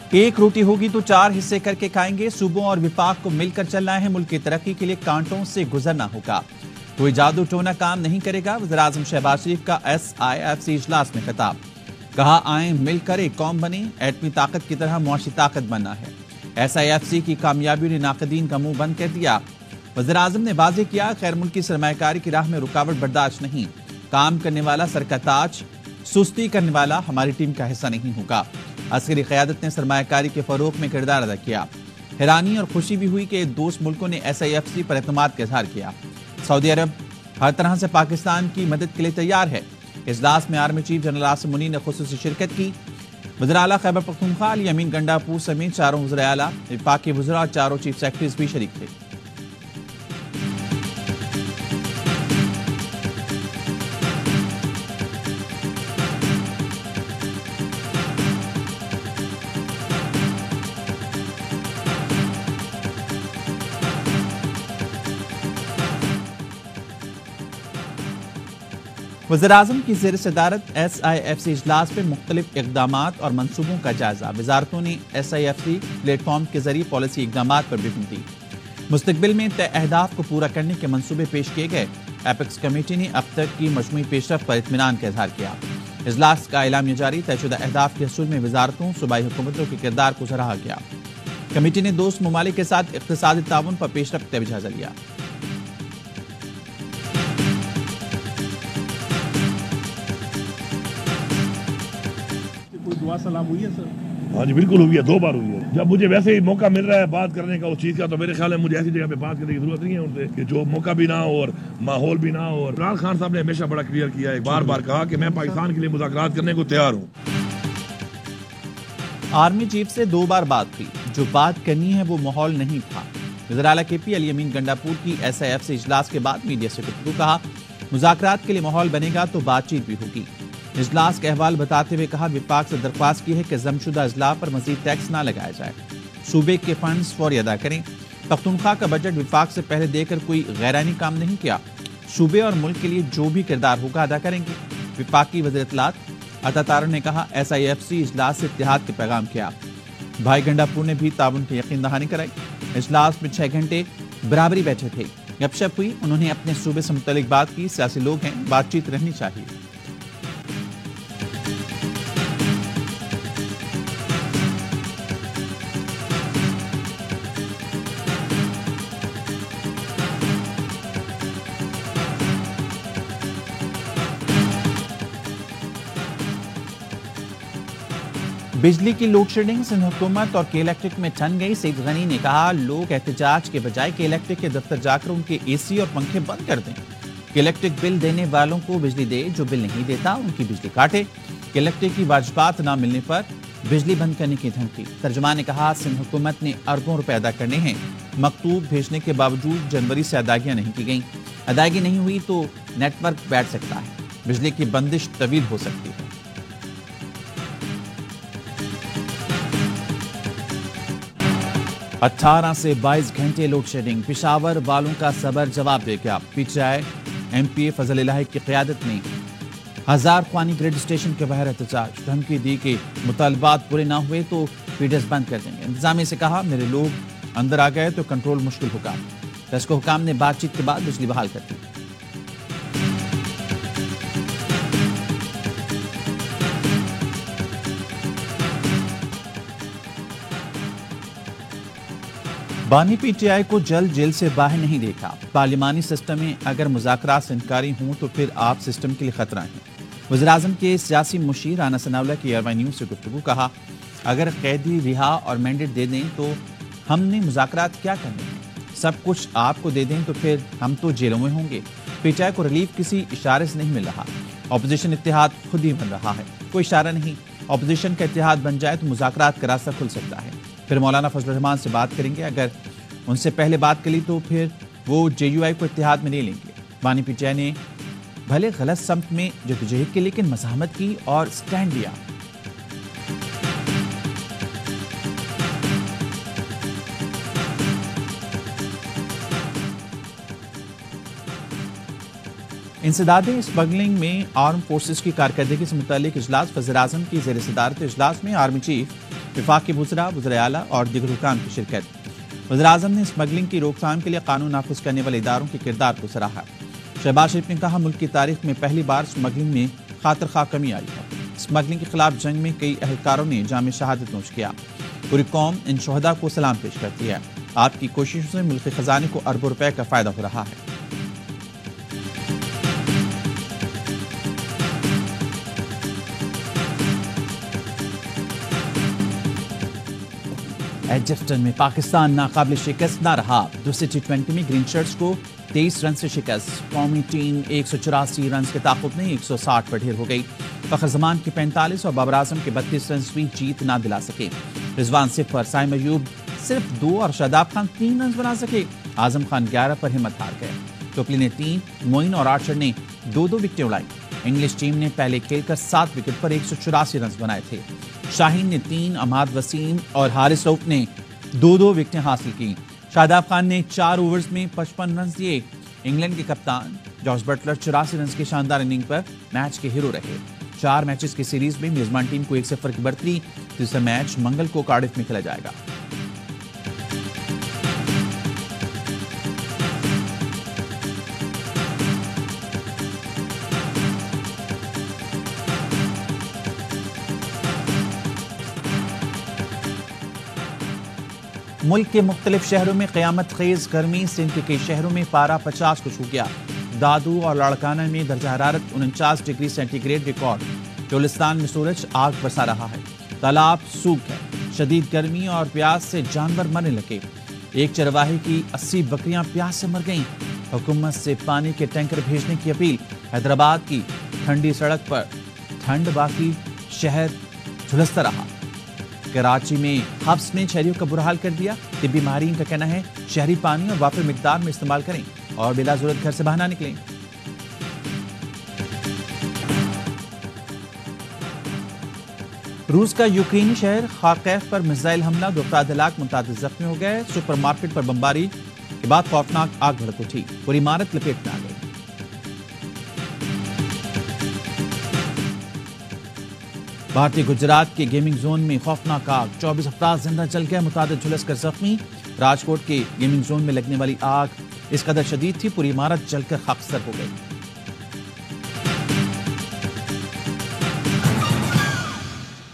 एक रोटी होगी तो 4 हिस्से करके खाएंगे। सूबों और विफाक को मिलकर चलना है। मुल्क की तरक्की के लिए कांटों से गुजरना होगा। कोई जादू टोना काम नहीं करेगा। वज़ीर-ए-आज़म शहबाज शरीफ का SIFC इजलास में खिताब। कहा आए मिलकर एक कौम बने। एटमी ताकत की तरह मुआशी ताकत बनना है। SIFC की कामयाबी ने नाक़दीन का मुंह बंद कर दिया। वज़ीर-ए-आज़म ने वाज़ेह किया खैर मुल्की सरमायाकारी की राह में रुकावट बर्दाश्त नहीं। काम करने वाला सर का ताज, सुस्ती करने वाला हमारी टीम का हिस्सा नहीं होगा। अस्करी क़यादत ने सरमायाकारी के फ़रोग़ में किरदार अदा किया। हैरानी और खुशी भी हुई कि दोस्त मुल्कों ने SIFC पर एतमाद का इज़हार किया। सऊदी अरब हर तरह से पाकिस्तान की मदद के लिए तैयार है। इजलास में army chief general Asim Munir ने खुसूसी शिरकत की। वज़ीर आला खैबर पख्तूनख्वा अली अमीन गंडापुर समेत चारों वज़ीर आला, वफाकी वज़रा और चारों चीफ सेक्रेटरीज भी शरीक थे। वज़ीर-ए-आज़म की ज़ेर सदारत SIFC इजलास में मुख्तलिफ इक़दामात और मनसूबों का जायजा। वज़ारतों ने SIFC प्लेटफॉर्म के जरिए पॉलिसी इक़दामात पर ब्रीफिंग दी। मुस्तक़बिल में तय अहदाफ को पूरा करने के मनसूबे पेश किए गए। एपेक्स कमेटी ने अब तक की मजमूई पेशरफ्त पर इत्मीनान का इज़हार किया। इजलास का ऐलामिया जारी। तयशुदा अहदाफ के हसूल में वज़ारतों सूबाई हुकूमतों के किरदार को सराहा गया। कमेटी ने दोस्त ममालिक के साथ इक़्तिसादी ताउन पर पेशरफ्त का जायजा लिया। दुआ सलाम हुई है सर? हाँ जी बिल्कुल हुई है, 2 बार हुई है। जब मुझे वैसे ही मौका मिल रहा है बात करने का उस चीज़ का, तो मेरे ख्याल है मुझे ऐसी जगह पे बात करने की जरूरत नहीं है उनसे कि जो मौका भी ना हो और माहौल भी ना हो। और इमरान खान साहब ने हमेशा बड़ा क्लियर किया है, बार बार कहा कि मैं पाकिस्तान के लिए मुज़ाकरात करने को तैयार हूँ। आर्मी चीफ से 2 बार बात हुई। जो बात करनी है वो माहौल नहीं था। वज़ीर आला KP अली अमीन गंडापुर की SIFC इजलास के बाद मीडिया से गुफ्तगू। कहा मुज़ाकरात के लिए माहौल बनेगा तो बातचीत भी होगी। इजलास का अहवाल बताते हुए कहा विफाक से दरख्वास्त की है कि जमशुदा अजला पर मजीद टैक्स ना लगाया जाए। सूबे के फंड्स फौरी अदा करें। पख्तूनख्वा का बजट विफाक से पहले देकर कोई गैरानी काम नहीं किया। सूबे और मुल्क के लिए जो भी किरदार होगा अदा करेंगे। विफाकी वज़ीर इत्तलात अता तारर ने कहा SIFC इजलास से इत्तेहाद के पैगाम किया। भाई गंडापुर ने भी ताउन की यकीन दहानी कराई। इजलास में 6 घंटे बराबरी बैठे थे। गपशप हुई। उन्होंने अपने सूबे से मुतल्लिक बात की। सियासी लोग हैं, बातचीत रहनी चाहिए। बिजली की लोड शेडिंग सिंध हुकूमत और के इलेक्ट्रिक में ठन गई। सईद गनी ने कहा लोग एहतजाज के बजाय के इलेक्ट्रिक के दफ्तर जाकर उनके AC और पंखे बंद कर दें। के इलेक्ट्रिक बिल देने वालों को बिजली दे, जो बिल नहीं देता उनकी बिजली काटे। के इलेक्ट्रिक की वाजबात न मिलने पर बिजली बंद करने की धमकी। तर्जुमान ने कहा सिंध हुकूमत ने अरबों रुपए अदा करने हैं। मकतूब भेजने के बावजूद जनवरी से अदायगियां नहीं की गई। अदायगी नहीं हुई तो नेटवर्क बैठ सकता है। बिजली की बंदिश तवील हो सकती है। 18 से 22 घंटे लोड शेडिंग। पिशावर वालों का सबर जवाब दे गया। PTI MPA फजल इलाही की क़यादत में 1000 ख्वानी ग्रिड स्टेशन के बाहर एहतजाज। धमकी दी कि मुतालबात पूरे ना हुए तो फीडर्स बंद कर देंगे। इंतजामिया से कहा मेरे लोग अंदर आ गए तो कंट्रोल मुश्किल होगा। टेस्को हुकाम ने बातचीत के बाद बिजली बहाल कर दी। बानी PTI को जल्द जेल से बाहर नहीं देखा। पार्लिमानी सिस्टम में अगर मुज़ाकरात से इनकारी हों तो फिर आप सिस्टम के लिए खतरा है। वज़ीर-ए-आज़म के सियासी मुशीर राना सनाउल्लाह की ARY न्यूज़ से गुफ्तगू। कहा अगर कैदी रिहा और मैंडेट दे दें तो हमने मुज़ाकरात क्या करने हैं। सब कुछ आपको दे दें तो फिर हम तो जेलों में होंगे। PTI को रिलीफ किसी इशारे से नहीं मिल रहा। अपोजिशन इत्तेहाद खुद ही बन रहा है, कोई इशारा नहीं। अपोजिशन का इत्तेहाद बन जाए तो मुज़ाकरात का रास्ता खुल सकता है। फिर मौलाना फजल रहमान से बात करेंगे। अगर उनसे पहले बात करी तो फिर वो JUI को इत्तेहाद में नहीं लेंगे। बानी PTI ने भले गलत समत में जदोजहद की लेकिन मज़ाहमत की और स्टैंड लिया। इंसदादे स्मगलिंग में आर्म फोर्सेस की कारकर्दगी से मुतालिक इजलास। वज़ीर-ए-आज़म की ज़ेर सदारत इजलास में आर्मी चीफ वफाकी वज़रा, वज़ीर आला और दीगर हुकाम की शिरकत। वज़ीर-ए-आज़म ने स्मगलिंग की रोकथाम के लिए कानून नाफिज करने वाले इदारों के किरदार को सराहा। शहबाज शरीफ ने कहा, मुल्क की तारीख में पहली बार स्मगलिंग में खातिर खा कमी आई है। स्मगलिंग के खिलाफ जंग में कई अहलकारों ने जाम शहादत नोश किया। पूरी कौम इन शहदा को सलाम पेश करती है। आपकी कोशिशों से मुल्क के खजाने को अरबों रुपए का फायदा हो रहा है। एजिप्टन में पाकिस्तान नाकाबिल शिकस्त ना रहा। दूसरे T20 में ग्रीन शर्ट्स को 23 रन से शिकस्त। कौमी टीम 184 रन के ताकुब में 160 पर ढेर हो गई। फखर जमान की 45 और बाबर आजम के 32 रन भी जीत ना दिला सके। रिजवान 0, साइम अयूब सिर्फ 2 और शादाब खान 3 रन बना सके। आजम खान 11 पर हिम्मत हार गए। टोपली ने 3, मोइन और आर्चर ने 2-2 विकेटें उड़ाई। इंग्लिश टीम ने पहले खेलकर 7 विकेट पर 184 रन बनाए थे। शाहीन ने 3, अमाद वसीम और हारिस रऊफ ने 2-2 विकेटें हासिल की। शादाब खान ने 4 ओवर्स में 55 रन दिए। इंग्लैंड के कप्तान जॉर्ज बटलर 84 रन की शानदार इनिंग पर मैच के हीरो रहे। 4 मैचेस की सीरीज में मेजबान टीम को 1-0 की बढ़ती। तीसरा मैच मंगल को कार्डिफ में खेला जाएगा। मुल्क के मुख्तलिफ शहरों में क़यामत खेज गर्मी। सिंध के कई शहरों में पारा 50 को छू गया। दादू और लाड़काना में दर्जा हरारत 49 डिग्री सेंटीग्रेड रिकॉर्ड। चोलिस्तान में सूरज आग बरसा रहा है। तालाब सूख है। शदीद गर्मी और प्यास से जानवर मरने लगे। एक चरवाहे की 80 बकरियां प्यास से मर गईं। हुकूमत से पानी के टैंकर भेजने की अपील। हैदराबाद की ठंडी सड़क पर ठंड बाकी शहर झुलसता रहा। कराची में हब्स ने शहरियों का बुरा हाल कर दिया। तिब्बी माहिरीन का कहना है शहरी पानी और वाफिर मिकदार में इस्तेमाल करें और बिला जरूरत घर से बाहर ना निकलें। रूस का यूक्रेनी शहर खार्किव पर मिसाइल हमला। 2 अफराद हलाक, मुतअद्दिद जख्मी हो गए। सुपरमार्केट पर बमबारी के बाद खौफनाक आग भड़क उठी। पूरी इमारत लपेट में आ गई। भारतीय गुजरात के गेमिंग जोन में खौफनाक आग। 24 अफराद जिंदा जल गए, मुतअद्दिद झुलसकर जख्मी। राजकोट के गेमिंग जोन में लगने वाली आग इस कदर शदीद थी, पूरी इमारत जलकर खाकसर हो गई।